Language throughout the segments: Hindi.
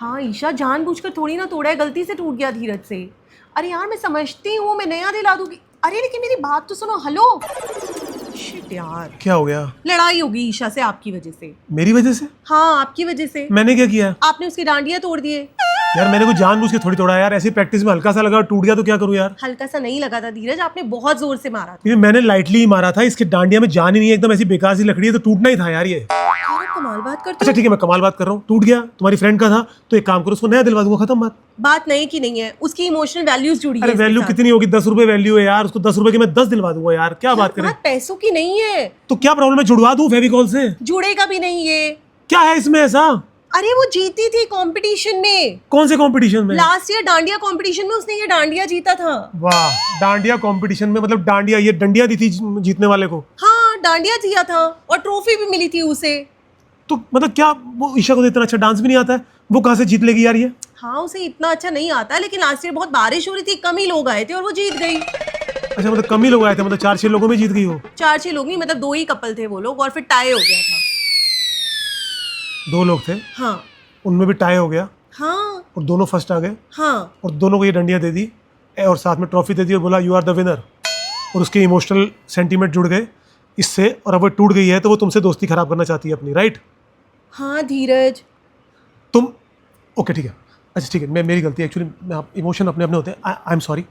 हाँ ईशा, जानबूझकर थोड़ी ना तोड़ा है, गलती से टूट गया धीरज से। अरे यार मैं समझती हूँ, मैं नया दिला दूंगी। अरे लेकिन मेरी बात तो सुनो। हेलो। शिट यार, क्या हो गया? लड़ाई होगी ईशा से आपकी वजह से। मेरी वजह से? हाँ आपकी वजह से। मैंने क्या किया? आपने उसकी डांडियां तोड़ दिए। यार मैंने कुछ जानबूझ के थोड़ी तोड़ा यार, ऐसी प्रैक्टिस में हल्का सा लगा और टूट गया तो क्या करूं यार? हल्का सा नहीं लगा था धीरज, आपने बहुत जोर से मारा था। क्योंकि मैंने लाइटली ही मारा था, इसके डांडिया में जान ही नहीं है, एकदम ऐसी बेकार सी लकड़ी है, तो टूटना ही था यार ये। यार आप कमाल बात करते अच्छा हो। ठीक है, मैं कमाल बात कर रहा हूँ, टूट गया, तुम्हारी फ्रेंड का था, तो एक काम करो, उसको नया दिलवा दूंगा, खत्म बात। बात नहीं की नहीं है, उसकी इमोशनल वैल्यूज जुड़ी है अरे इसके वैल्यू साथ। कितनी होगी? 10 रुपए वैल्यू है यार, उसको 10 रुपए की मैं 10 दिलवा दूंगा यार, क्या बात करें? बात पैसों की नहीं है। तो क्या प्रॉब्लम है, जुड़वा दूं फेविकॉल से? जुड़ेगा भी नहीं ये। क्या है इसमें ऐसा? अरे वो जीती थी कंपटीशन में, कौन से कंपटीशन में? लास्ट ईयर डांडिया कंपटीशन में उसने ये डांडिया जीता था। वाह, डांडिया कंपटीशन में? मतलब डांडिया, ये डंडिया दी थी जीतने वाले को? हाँ डांडिया जिया था और ट्रॉफी भी मिली थी उसे। तो मतलब क्या वो ईशा को इतना अच्छा डांस भी नहीं आता है? वो कहाँ से जीत लेगी यार ये? हाँ उसे इतना अच्छा नहीं आता, लेकिन लास्ट ईयर बहुत बारिश हो रही थी, कम ही लोग आए थे और वो जीत गई। अच्छा मतलब कम ही लोग आए थे, मतलब 4-6 लोगों में जीत गई वो? 4-6 लोग नहीं, मतलब 2 ही कपल थे वो लोग, और फिर टाई हो गया था। 2 लोग थे, हाँ उनमें भी टाई हो गया हाँ और दोनों फर्स्ट आ गए हाँ। और दोनों को ये डंडियाँ दे दी और साथ में ट्रॉफी दे दी और बोला यू आर द विनर। और उसके इमोशनल सेंटीमेंट जुड़ गए इससे, और अब वो टूट गई है तो वो तुमसे दोस्ती खराब करना चाहती है अपनी, राइट? हाँ धीरज। तुम ओके ठीक है, अच्छा ठीक है, मैं मेरी गलती है एक्चुअली, मैं इमोशन अपने अपने होते हैं, आई एम सॉरी,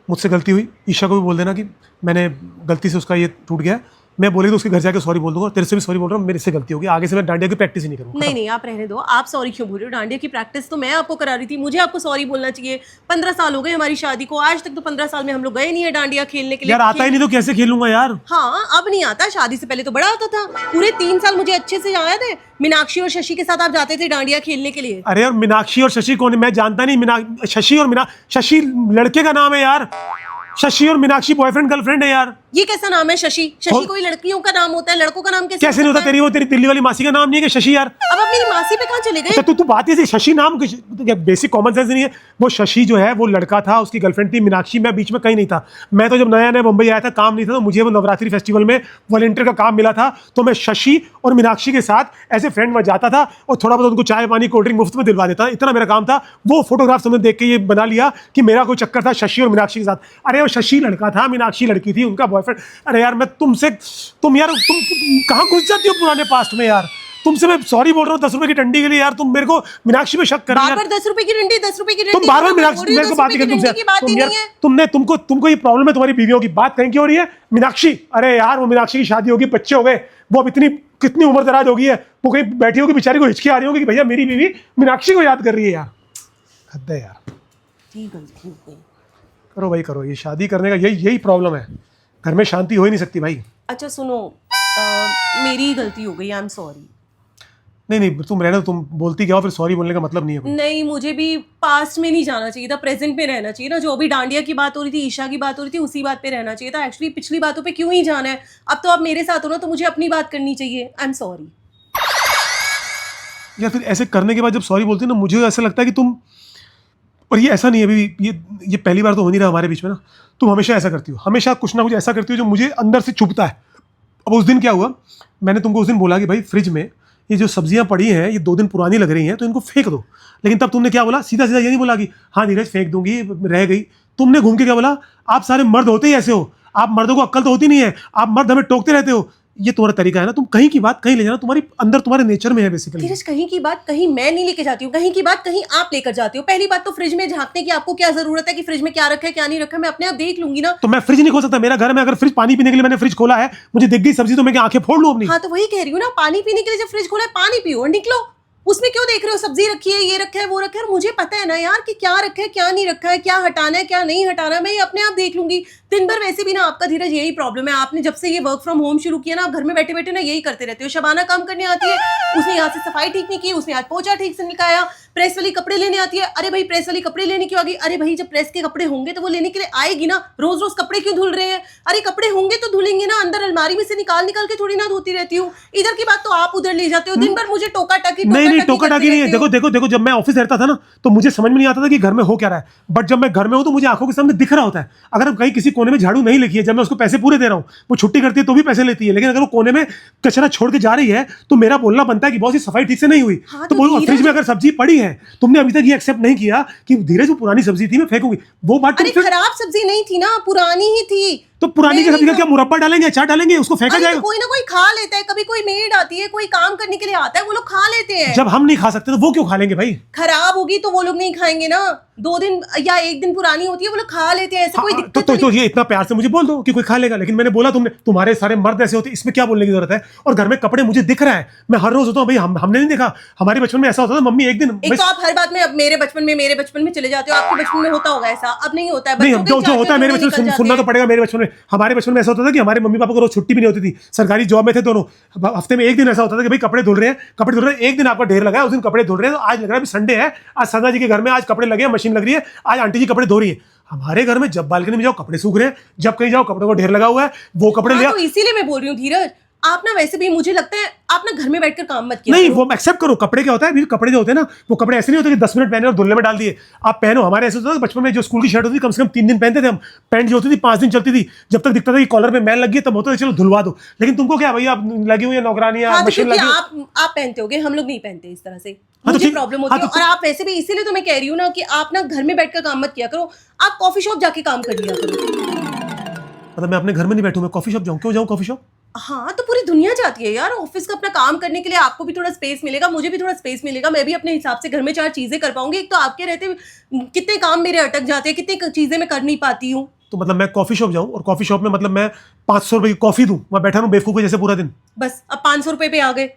मुझसे गलती हुई। ईशा को भी बोल देना कि मैंने गलती से उसका ये टूट गया, मैं बोलेगी तो उसके घर जाकर सॉरी बोल दूंगा, और तेरे से भी सॉरी बोल रहा हूँ, मेरे से गलती होगी, आगे से मैं डांडिया की प्रैक्टिस ही नहीं करूँगा। नहीं नहीं आप रहने दो, आप सॉरी क्यों बोल रहे हो? डांडिया की प्रैक्टिस तो मैं आपको करा रही थी, मुझे आपको सॉरी बोलना चाहिए। 15 साल हो गए हमारी शादी को, आज तक तो 15 साल में हम लोग गए नहीं है डांडिया खेलने के लिए। यार आता ही नहीं तो कैसे खेलूंगा यार? हाँ अब नहीं आता, शादी से पहले तो बड़ा आता था। पूरे 3 साल मुझे अच्छे से याद है, मीनाक्षी और शशि के साथ आप जाते थे डांडिया खेलने के लिए। अरे यार मीनाक्षी और शशि कौन है? मैं जानता नहीं। शशि और शशि लड़के का नाम है यार, शशि और मीनाक्षी बॉयफ्रेंड गर्लफ्रेंड है यार। ये कैसा नाम है शशि? शशि कोई लड़कियों का नाम होता है, लड़कों का नाम कैसे नहीं होता? तेरी वो तेरी दिल्ली वाली मासी का नाम नहीं है कि शशि यार? अब आप मेरी मासी पे कहाँ चले गए? अच्छा तू बात ही शशि नाम, बेसिक कॉमन सेंस नहीं है? वो शशि जो है वो लड़का था, उसकी गर्लफ्रेंड थी मीनाक्षी, मैं बीच में कहीं नहीं था। मैं तो जब नया नया मुंबई आया था, काम नहीं था, तो मुझे वो नवरात्रि फेस्टिवल में वॉलंटियर का काम मिला था, तो मैं शशि और मीनाक्षी के साथ एज ए फ्रेंड वहाँ जाता था और थोड़ा बहुत उनको चाय पानी कोल्ड ड्रिंक मुफ्त में दिलवा देता, इतना मेरा काम था। वो फोटोग्राफ हमने देख के ये बना लिया कि मेरा कोई चक्कर था शशि और मीनाक्षी के साथ। अरे वो शशि लड़का था, मीनाक्षी लड़की थी, उनका बॉयफ्रेंड। अरे यार मैं तुम यार तुम कहाँ घुस जाती हो पुराने पास्ट में यार? तुमसे मैं सॉरी बोल रहा हूँ 10 रुपए की डंडी के लिए यार, तुम मेरे को मीनाक्षी पे शक कर रही हो बार-बार 10 रुपए की डंडी, 10 रुपए की डंडी। तुम बार-बार मीनाक्षी मेरे को बात ही कर तुमसे। तुम यार तुमको ये प्रॉब्लम है तुम्हारी बीवियों की, बात कहीं की हो रही है? मीनाक्षी, अरे यार वो मीनाक्षी की शादी होगी, बच्चे हो गए, वो अब इतनी कितनी उम्र दराज हो गई है, वो कहीं बैठी होगी बेचारी को हिचकी आ रही होगी कि भैया मेरी बीवी मीनाक्षी को याद कर रही है यार। हद है यार। ठीक है करो भाई करो, ये शादी करने का यही प्रॉब्लम है, घर में शांति हो ही नहीं सकती भाई। अच्छा सुनो, मेरी ही गलती हो गई, आई एम सॉरी। नहीं तुम रहना, तुम बोलती क्या हो, फिर सॉरी बोलने का मतलब नहीं है कोई। नहीं मुझे भी पास्ट में नहीं जाना चाहिए था, प्रेजेंट में रहना चाहिए ना। जो अभी डांडिया की बात हो रही थी, ईशा की बात हो रही थी, उसी बात पे रहना चाहिए था। एक्चुअली पिछली बातों पे क्यों ही जाना है? अब तो आप मेरे साथ हो ना, तो मुझे अपनी बात करनी चाहिए। I am sorry. या फिर ऐसे करने के बाद जब सॉरी बोलती है ना, मुझे ऐसा लगता है कि तुम, और ये ऐसा नहीं है अभी, ये पहली बार तो हो नहीं रहा हमारे बीच में ना, तुम हमेशा ऐसा करती हो, हमेशा कुछ ना कुछ ऐसा करती हो जो मुझे अंदर से चुभता है। अब उस दिन क्या हुआ, मैंने तुमको उस दिन बोला कि भाई फ्रिज में ये जो सब्जियां पड़ी हैं ये 2 दिन पुरानी लग रही हैं, तो इनको फेंक दो। लेकिन तब तुमने क्या बोला? सीधा ये नहीं बोला कि हाँ नीरज फेंक दूंगी, रह गई। तुमने घूम के क्या बोला? आप सारे मर्द होते ही ऐसे हो, आप मर्दों को अक्ल तो होती नहीं है, आप मर्द हमें टोकते रहते हो। ये तुम्हारा तरीका है ना, तुम कहीं की बात कहीं ले जाना, तुम्हारी अंदर तुम्हारे नेचर में है बेसिकली। धीरज कहीं की बात कहीं मैं नहीं लेके जाती हूँ, कहीं की बात कहीं आप लेकर जाते हो। पहली बात तो फ्रिज में झांकने की आपको क्या जरूरत है कि फ्रिज में क्या रखा है क्या नहीं रखा है? मैं अपने आप देख लूंगी ना। तो मैं फ्रिज नहीं खोल सकता? मेरा घर में अगर फ्रिज पानी पीने के लिए मैंने फ्रिज खोला है, मुझे दिख गई सब्जी तो मैं क्या आंखें फोड़ लूं अपनी? हाँ तो वही कह रही हूँ ना, पानी पीने के लिए जब फ्रिज खोला है पानी पियो और निकलो। उसमें क्यों देख रहे हो? सब्जी रखी है, ये रखा है, वो रखा है, और मुझे पता है ना यार कि क्या रखा है क्या नहीं रखा है, क्या हटाना है क्या नहीं हटाना है, मैं ये अपने आप देख लूंगी। दिन भर वैसे भी ना आपका धीरज यही प्रॉब्लम है, आपने जब से ये वर्क फ्रॉम होम शुरू किया ना, आप घर में बैठे बैठे ना यही करते रहते हो। शबाना काम करने आती है, उसने यहाँ से सफाई ठीक नहीं की, उसने आज पोछा ठीक से निकाया। प्रेस वाली कपड़े लेने आती है, अरे भाई प्रेस वाली कपड़े लेने क्यों आ गई? अरे भाई जब प्रेस के कपड़े होंगे तो वो लेने के लिए आएगी ना, रोज रोज कपड़े क्यों धुल रहे हैं? अरे कपड़े होंगे तो धुलेंगे ना, अंदर अलमारी में से निकाल निकाल के थोड़ी ना धोती रहती हूँ। इधर की बात तो आप उधर ले जाते हो, दिन भर मुझे टोका टाकी नहीं टोका टाकी नहीं है। देखो जब मैं ऑफिस रहता था ना, तो मुझे समझ में नहीं आता था कि घर में हो क्या रहा है, बट जब मैं घर में हूं तो मुझे आंखों के सामने दिख रहा होता है। अगर अब कहीं किसी कोने में झाड़ू नहीं लिखी है, जब मैं उसको पैसे पूरे दे रहा हूँ, वो छुट्टी करती है तो भी पैसे लेती है, लेकिन अगर वो कोने में कचरा छोड़ के जा रही है तो मेरा बोलना बनता है कि बॉस ये सफाई ठीक से नहीं हुई। हाँ, तो बोलो फ्रिज में अगर सब्जी पड़ी है। तुमने अभी तक ये एक्सेप्ट नहीं किया कि धीरज वो पुरानी सब्जी थी, मैं फेंकूंगी वो बात। अरे खराब सब्जी नहीं थी ना, पुरानी ही थी। तो पुरानी की सब्जी का क्या मुरब्बा डालेंगे, अचार डालेंगे, उसको फेंका अरे जाएगा? तो कोई ना कोई खा लेता है, कभी कोई मेड आती है, कोई काम करने के लिए आता है, वो लोग खा लेते हैं। जब हम नहीं खा सकते तो वो क्यों खा लेंगे भाई? खराब होगी तो वो लोग नहीं खाएंगे ना, 2 दिन या 1 दिन पुरानी होती है, वो लोग खा लेते हैं, ऐसे कोई दिक्कत तो ये इतना प्यार से मुझे बोल दो कि कोई खा लेगा, लेकिन मैंने बोला तुमने तुम्हारे सारे मर्द ऐसे होते, इसमें क्या बोलने की जरूरत है? और घर में कपड़े मुझे दिख रहा है, मैं हर रोज होता हूँ भाई, हमने नहीं देखा? हमारे बचपन में ऐसा होता था, मम्मी एक दिन एक तो आप हर बात में अब मेरे बचपन में चले जाते हो, आपके बचपन में होता होगा ऐसा, अब नहीं होता है। नहीं, बच्चों के जो होता है मेरे बचपन में सुनना तो पड़ेगा। मेरे बचपन में, हमारे बचपन में ऐसा होता था कि हमारे मम्मी पापा को रोज छुट्टी भी नहीं होती थी, सरकारी जॉब में थे दोनों। हफ्ते में एक दिन ऐसा होता था कि भाई कपड़े धुल रहे हैं, एक दिन आपका ढेर लगा है, उस दिन कपड़े धुल रहे हैं, तो आज लग रहा है संडे है, आज सदा जी के घर में आज कपड़े लगे हैं, मशीन लग रही है, आज आंटी जी कपड़े धो रही है। हमारे घर में जब बालकनी में जाओ कपड़े सूख रहे हैं, जब कहीं जाओ कपड़ों को ढेर लगा हुआ है, वो कपड़े ले। तो इसीलिए मैं बोल रही हूँ धीरज, आप ना वैसे भी मुझे लगता है आप ना घर में बैठकर काम मत किया नहीं करो। वो एक्सेप्ट करो। कपड़े क्या होता है, कपड़े जो होते हैं ना, वो कपड़े ऐसे नहीं होते कि 10 मिनट पहने और धुलने में डाल दिए आप पहनो। हमारे ऐसे होता था बचपन में, जो स्कूल की शर्ट होती थी कम से कम 3 दिन पहनते थे हम, पैंट जो होती थी 5 दिन चलती थी, जब तक दिखता था कि कॉलर में मैल लगी है तब होता था चलो धुलवा दो। लेकिन तुमको क्या भाई, आप लगी हुई है नौकरानियां, हाँ, तो मशीन क्योंकि लगी। आप पहनते होगे, हम लोग नहीं पहनते इस तरह से, हाँ, तो मुझे ठीक। प्रॉब्लम होती हाँ, है। तो और आप वैसे भी, इसीलिए तो मैं कह रही हूँ ना कि आप ना घर में बैठकर काम मत किया करो, आप कॉफी शॉप जाके काम कर लिया करो। मतलब मैं अपने घर में नहीं बैठूं, मैं कॉफी शॉप जाऊं? क्यों जाऊं कॉफी शॉप? हाँ, तो पूरी दुनिया जाती है यार ऑफिस का अपना काम करने के लिए, आपको भी थोड़ा स्पेस मिलेगा, मुझे भी थोड़ा स्पेस मिलेगा, मैं भी अपने हिसाब से घर में 4 चीजें कर पाऊंगी। एक तो आपके रहते कितने काम मेरे अटक जाते हैं, कितनी चीजें मैं कर नहीं पाती हूँ। तो मतलब मैं कॉफी शॉप जाऊं और कॉफी शॉप में मतलब मैं 500 रुपए की कॉफी दूं, मैं बैठा रहूं बेवकूफ जैसे पूरा दिन? बस अब 500 रुपए पे आ गए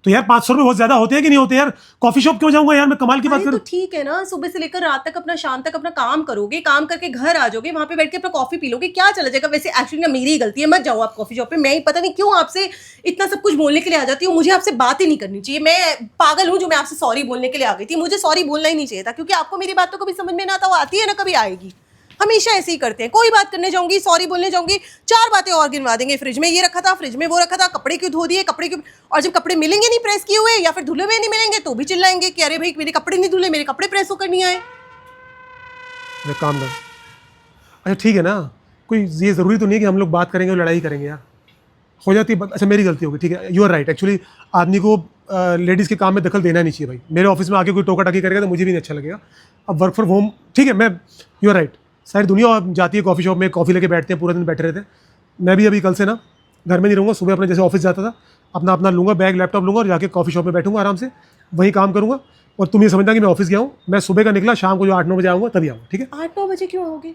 तो यार 500 रुपए बहुत ज्यादा होते हैं कि नहीं होते यार? कॉफी शॉप क्यों जाऊंगा यार, मैं कमाल की बात अरे करूं। तो ठीक है ना, सुबह से लेकर रात तक अपना, शाम तक अपना काम करोगे, काम करके घर आ जाओगे, वहां पे बैठ के अपना कॉफी पी लोगे, क्या चला जाएगा? वैसे एक्चुअली ना मेरी ही गलती है, मत जाओ आप कॉफी शॉप पे। मैं ही पता नहीं क्यों आपसे इतना सब कुछ बोलने के लिए आ जाती हूँ, मुझे आपसे बात ही नहीं करनी चाहिए। मैं पागल हूँ जो मैं आपसे सॉरी बोलने के लिए आ गई थी, मुझे सॉरी बोलना ही नहीं चाहिए था, क्योंकि आपको मेरी बात तो कभी समझ में ना आता, वो आती है ना कभी आएगी, हमेशा ऐसे ही करते हैं। कोई बात करने जाऊंगी, सॉरी बोलने जाऊंगी, 4 बातें और गिनवा देंगे, फ्रिज में ये रखा था, फ्रिज में वो रखा था, कपड़े क्यों धो दिए, कपड़े क्यों। और जब कपड़े मिलेंगे नहीं प्रेस किए हुए या फिर धुले हुए नहीं मिलेंगे तो भी चिल्लाएंगे कि अरे भाई मेरे कपड़े नहीं धुले, मेरे कपड़े प्रेस होकर नहीं आए। काम कर। अच्छा ठीक है ना, कोई ये जरूरी तो नहीं है कि हम लोग बात करेंगे और लड़ाई करेंगे यार, हो जाती है। अच्छा मेरी गलती होगी, ठीक है, यू आर राइट। एक्चुअली आदमी को लेडीज़ के काम में दखल देना नहीं चाहिए भाई। मेरे ऑफिस में आके कोई टोका टाकी करेगा तो मुझे भी नहीं अच्छा लगेगा। अब वर्क फ्रॉम होम ठीक है, मैं, यू आर राइट, सारी दुनिया जाती है कॉफ़ी शॉप में, कॉफ़ी लेके बैठते हैं, पूरा दिन बैठे रहते हैं। मैं भी अभी कल से ना घर में नहीं रहूँगा, सुबह अपने जैसे ऑफिस जाता था अपना लूँगा बैग, लैपटॉप लूँगा और जाके कॉफ़ी शॉप में बैठूँगा आराम से, वहीं काम करूँगा। और तुम ये समझना कि मैं ऑफिस गया हूँ, मैं सुबह का निकला, शाम को जो 8-9 बजे आऊँगा तभी आऊँगा, ठीक है? 8-9 बजे क्यों आओगे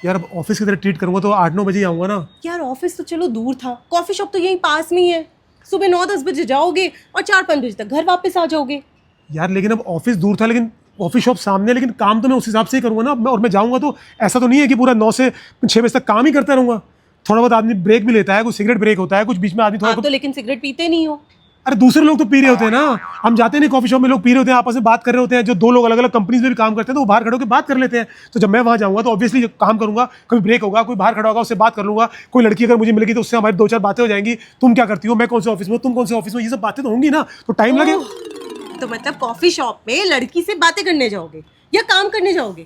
यार अब ऑफिस की तरह ट्रीट करूँगा तो 8-9 बजे ही आऊँगा ना यार? ऑफिस तो चलो दूर था, कॉफी शॉप तो यहीं पास में ही है, सुबह 9-10 बजे जाओगे और 4-5 बजे तक घर वापस आ जाओगे। यार। लेकिन अब ऑफिस दूर था, लेकिन ऑफिस शॉप सामने, लेकिन काम तो मैं उस हिसाब से ही करूँगा ना। और मैं जाऊँगा तो ऐसा तो नहीं है कि पूरा 9 से 6 बजे तक काम ही करता रहूँगा। थोड़ा बहुत आदमी ब्रेक भी लेता है, कुछ सिगरेट ब्रेक होता है, कुछ बीच में आदमी थोड़ा आप तो लेकिन सिगरेट पीते नहीं हो। अरे दूसरे लोग तो पी रहे होते हैं ना, हम जाते नहीं कॉफी शॉप में, लोग पी रहे होते हैं, आपस में बात कर रहे होते हैं। जो 2 लोग अलग अलग कंपनीज में भी काम करते हैं तो वो बाहर खड़े होकर बात कर लेते हैं। तो जब मैं वहाँ जाऊँगा तो ऑब्वियसली काम करूँगा, कभी ब्रेक होगा, कोई बाहर खड़ा होगा, उससे बात कर लूँगा। कोई लड़की अगर मुझे मिलेगी तो उससे हमारी 2-4 बातें हो जाएंगी। तुम क्या करती हो, मैं कौन से ऑफिस में, तुम कौन से ऑफिस में, ये सब बातें तो होंगी ना, तो टाइम लगेगा। तो मतलब कॉफी शॉप में लड़की से बातें करने जाओगे या काम करने जाओगे?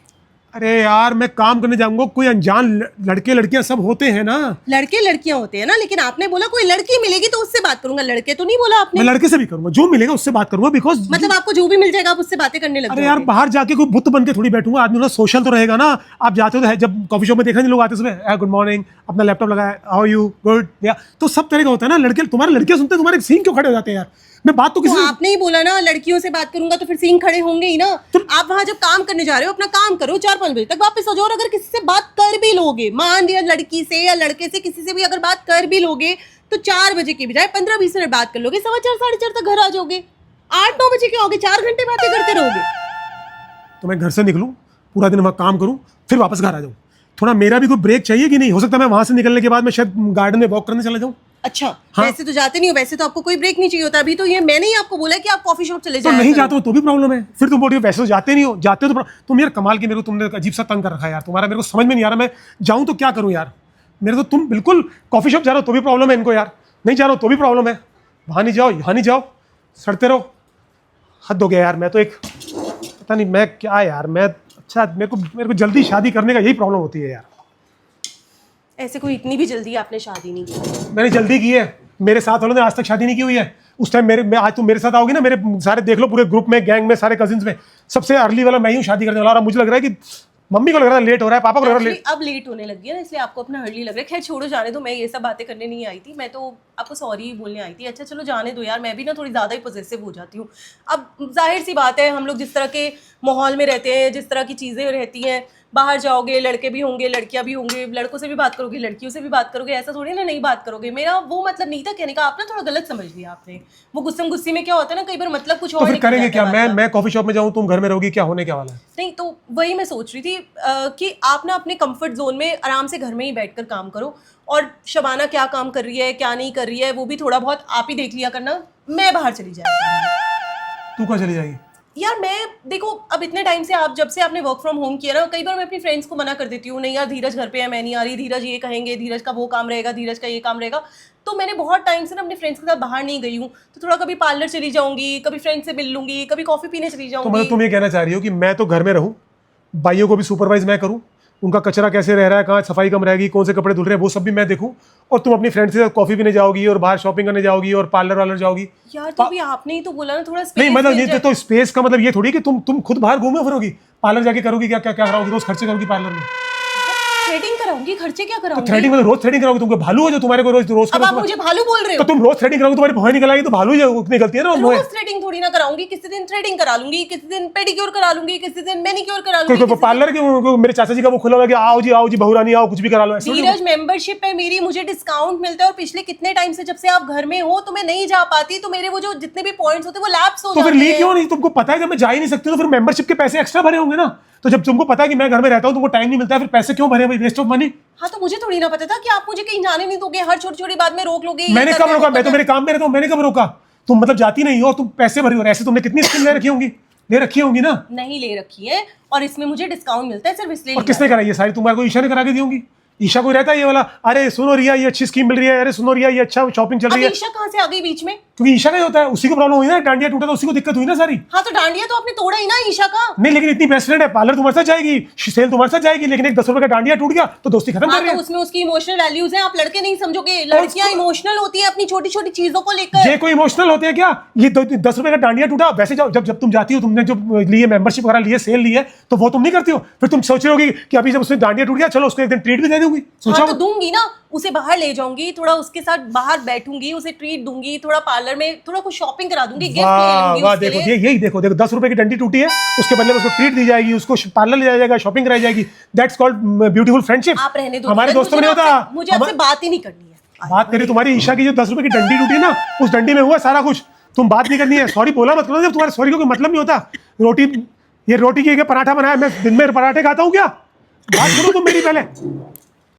अरे यार मैं काम करने जाऊंगा, कोई अनजान लड़के लड़कियां सब होते हैं ना। लड़के लड़कियां होते हैं ना, लेकिन आपने बोला कोई लड़की मिलेगी तो उससे बात करूंगा, लड़के तो नहीं बोला आपने। मैं लड़के से भी करूंगा, जो मिलेगा उससे बात करूंगा, बिकॉज मतलब आपको जो भी मिल जाएगा आप उससे बातें करने लग अरे यार जाओगे। बाहर जाके कोई बुत बन के थोड़ी बैठूंगा, आदमी ना सोशल तो रहेगा ना। आप जाते हो तो जब कॉफी शॉप में देखा नहीं, लोग आते सुबह, गुड मॉर्निंग, अपना लैपटॉप लगाया, हाउ यू, गुड, या तो सब तरह का होता है ना। लड़के, तुम्हारे लड़कियां सुनते हैं, तुम्हारे सीन क्यों खड़े हो जाते हैं यार? मैं बात तो तो किसी आपने ही बोला ना लड़कियों से बात करूंगा तो फिर सीन खड़े होंगे ही ना। आप वहां जब काम करने जा रहे हो अपना काम करो, 4-5 बजे तक वापस आ जाओ। और अगर किसी से बात कर भी लोगे, मान लिया लड़की से या लड़के से किसी से भी अगर बात कर भी लोगे तो 4 बजे की बजाय 15-20 मिनट बात कर लोगे, 4:15-4:30 तक घर आ जाओगे। 8-9 बजे क्यों आओगे? 4 घंटे बातें करते रहोगे। तो मैं घर से निकलूं, पूरा दिन वहाँ काम करूं, फिर वापस घर आ जाऊं। थोड़ा मेरा भी कोई ब्रेक चाहिए कि नहीं? हो सकता है मैं वहां से निकलने के बाद मैं शायद गार्डन में वॉक करने चला जाऊं। अच्छा हाँ। वैसे तो जाते नहीं हो, वैसे तो आपको कोई ब्रेक नहीं चाहिए होता। अभी तो ये मैंने ही आपको बोला कि आप कॉफी शॉप चले तो जाओ। नहीं जाता हूं तो भी प्रॉब्लम है। फिर तुम बोल रही हो वैसे तो जाते नहीं हो, जाते हो तो तुम यार कमाल की, मेरे को तुमने अजीब सा तंग कर रखा है यार तुम्हारा, मेरे को समझ में नहीं आ रहा मैं जाऊं तो क्या करूं यार। मेरे तो तुम बिल्कुल कॉफी शॉप जा रहे हो तो भी प्रॉब्लम है इनको यार, नहीं जा रहा हो तो भी प्रॉब्लम है, वहां नहीं जाओ यहाँ नहीं जाओ, सड़ते रहो। हद हो गया यार। मैं तो एक पता नहीं मैं क्या यार, मैं अच्छा मेरे को जल्दी शादी करने का यही प्रॉब्लम होती है यार। ऐसे कोई इतनी भी जल्दी आपने शादी नहीं की। मैंने जल्दी की है, मेरे साथ वालों ने आज तक शादी नहीं की हुई है। उस टाइम आज तुम मेरे साथ आओगी ना, मेरे सारे देख लो पूरे ग्रुप में, गैंग में, सारे कजिन्स में सबसे अर्ली वाला मैं ही हूँ शादी करने वाला। और मुझे लग रहा है कि मम्मी को लग रहा है लेट हो रहा है, पापा को लग रहा है लेट। अब लेट होने लगी है ना, इसलिए आपको अपना अर्ली लग रहा है। खैर छोड़ो, जाने दो, मैं ये सब बातें करने नहीं आई थी, मैं तो आपको सॉरी बोलने आई थी। अच्छा चलो जाने दो यार, मैं भी ना थोड़ी ज़्यादा ही पॉजेसिव हो जाती हूँ। अब जाहिर सी बात है, हम लोग जिस तरह के माहौल में रहते हैं, जिस तरह की चीज़ें रहती हैं, बाहर जाओगे लड़के भी होंगे लड़कियां भी होंगे, लड़कों से भी बात करोगे लड़कियों से भी बात करोगे, ऐसा थोड़ी ना नहीं बात करोगे। मेरा वो मतलब नहीं था कहने का, आप ना थोड़ा गलत समझ लिया आपने। वो गुस्सम गुस्सी में क्या होता है ना, कई बार मतलब कुछ तो और फिर निकल करेंगे जाता क्या? है बात का। मैं कॉफी शॉप में जाऊँ, तुम घर में रहोगी, क्या होने क्या वाला है? नहीं तो वही मैं सोच रही थी कि आप ना अपने कंफर्ट जोन में आराम से घर में ही बैठकर काम करो, और शबाना क्या काम कर रही है क्या नहीं कर रही है वो भी थोड़ा बहुत आप ही देख लिया करना, मैं बाहर चली जाया करूंगी। तू कहाँ चली जाएगी? यार मैं देखो, अब इतने टाइम से जब से आपने वर्क फ्रॉम होम किया ना, कई बार मैं अपनी फ्रेंड्स को मना कर देती हूँ, नहीं यार धीरज घर पे है, मैं नहीं आ रही, धीरज ये कहेंगे, धीरज का वो काम रहेगा, धीरज का ये काम रहेगा। तो मैंने बहुत टाइम से ना अपने फ्रेंड्स के साथ बाहर नहीं गई हूँ, तो थोड़ा कभी पार्लर चली जाऊंगी, कभी फ्रेंड से मिल लूंगी, कभी कॉफी पीने चली तो मतलब जाऊंगी। तुम ये कहना चाह रही हो कि मैं तो घर में रहूं, भाइयों को भी सुपरवाइज मैं करूं, उनका कचरा कैसे रह रहा है, कहाँ सफाई कम रहेगी, कौन से कपड़े धुल रहे हैं, वो सब भी मैं देखूं, और तुम अपनी फ्रेंड्स के साथ कॉफी पीने जाओगी और बाहर शॉपिंग करने जाओगी और पार्लर वालर जाओगी। यार तो अभी आपने ही तो बोला ना थोड़ा नहीं space मतलब मिल ये जाए। तो स्पेस का मतलब ये थोड़ी कि तुम खुद बाहर घूमे फिरोगी, पार्लर जाके करोगी, क्या क्या क्या कराओगी, रोज खर्चे करोगी पार्लर में। थ्रेडिंग कराऊंगी, खर्चे क्या तो कराऊंगी? थ्रेडिंग मतलब रोज थ्रेडिंग कराओगी? तुमको भालू हो जो तुम्हारे को रोज रोज अब करो आप मुझे भालू बोल रहे तो हो? तुम रोज थ्रेडिंग कराओगी, तुम्हारी भौहें निकल आएगी तो भालू निकलती है ना मोहे। रोज थ्रेडिंग थोड़ी ना कराऊंगी, किसी दिन थ्रेडिंग करा लूंगी, किसी दिन पेडिक्योर करा लूंगी, किसी दिन मैनिक्योर करा लूंगी, किसी दिन- पार्लर के मेरे चाचा जी का वो खुला हुआ है कि आओ जी बहू रानी आओ, कुछ भी करा लो। ऐसे थोड़ी धीरज मेंबरशिप है मेरी, मुझे डिस्काउंट मिलता है, और पिछले कितने टाइम से जब से आप घर में हो तो मैं नहीं जा पाती, तो मेरे वो जो जितने भी पॉइंट्स होते हैं वो लैप्स हो तो फिर जाते ली हैं। क्यों नहीं? तुमको पता है कि मैं जा ही नहीं सकती, तो फिर मेंबरशिप के पैसे एक्स्ट्रा भरे होंगे ना। तो जब तुमको पता है कि मैं घर में रहता हूँ, तुमको टाइम नहीं मिलता है, फिर पैसे क्यों भरे भाई? Waste of money. हाँ तो मुझे थोड़ी ना पता था कि आप मुझे कहीं जाने नहीं दोगे, हर छोटी छोटी बात में रोक लोगे। ये मैंने करना कब है, रोका? वो मैं तो करना मेरे काम में रहता हूँ, मैंने कब रोका? तुम मतलब जाती नहीं हो, तुम पैसे भरे हो, ऐसे तुमने कितनी स्कीम ले रखी होंगी, ले रखी होंगी ना। है। नहीं ले रखी है, और इसमें मुझे डिस्काउंट मिलता है सिर्फ इसलिए। और किसने कराई है सारी? तुम्हारे को ईशा ने करा के दी होंगी। ईशा को रहता है ये वाला, अरे सुनो रिया ये अच्छी स्कीम मिल रही है, अरे सुनो रिया ये अच्छा शॉपिंग चल अब रही है। ईशा कहाँ से आ गई बीच में? क्योंकि ईशा का ही होता है, उसी को प्रॉब्लम हुई ना, डांडिया टूटा तो उसी को दिक्कत हुई ना सारी। हाँ तो डांडिया तो आपने तोड़ा ही ना ईशा का। नहीं लेकिन इतनी बेस्ट फ्रेंड है, पार्लर तुम्हारे साथ जाएगी, सेल तुम्हारे साथ जाएगी, लेकिन एक 10 रुपए का डांडिया टूट गया तो दोस्ती खत्म कर हाँ रही तो है। उसमें उसकी इमोशनल वैल्यूज हैं, आप लड़के नहीं समझोगे, लड़कियां इमोशनल होती हैं अपनी छोटी छोटी चीजों को लेकर। ये कोई इमोशनल होते हैं क्या? ये 10 रुपए का डांडिया टूटा, वैसे जाओ जब तुम जाती हो, तुमने जो लिए मेंबरशिप वगैरह लिए, सेल ली है, तो वो तुम नहीं करती हो, फिर तुम सोच रहे होगी कि अभी जब उसमें डांडिया टूट गया चलो उसको एक दिन ट्रीट भी दे दूंगी। सोचा हाँ तो दूंगी ना, उसे बाहर ले जाऊंगी, थोड़ा उसके साथ बाहर बैठूंगी, उसे ट्रीट दूंगी, थोड़ा पार्लर में थोड़ा कुछ शॉपिंग करा दूंगी, गिफ्ट ले वाह लूंगी वाह, उसके देखो लिए। यही देखो 10 रुपए की डंडी टूटी है, उसके बदले में उसको ट्रीट दी जाएगी, उसको पार्लर ले जाया जाएगा, शॉपिंग कराई जाएगी। That's called beautiful friendship. आप रहने दो, हमारे धीरज, दोस्तों में नहीं मुझे होता। आपसे- मुझे आपसे बात ही नहीं करनी है। बात करी तुम्हारी ईशा की जो 10 रुपए की डंडी टूटी ना, उस डंडी में हुआ सारा कुछ, तुम बात नहीं करनी है। सॉरी बोला मत करो, जब तुम्हारे सॉरी का कोई मतलब नहीं होता। रोटी की पराठा बनाया, मैं दिन में पराठे खाता हूँ क्या? बात करो तुम मेरी पहले।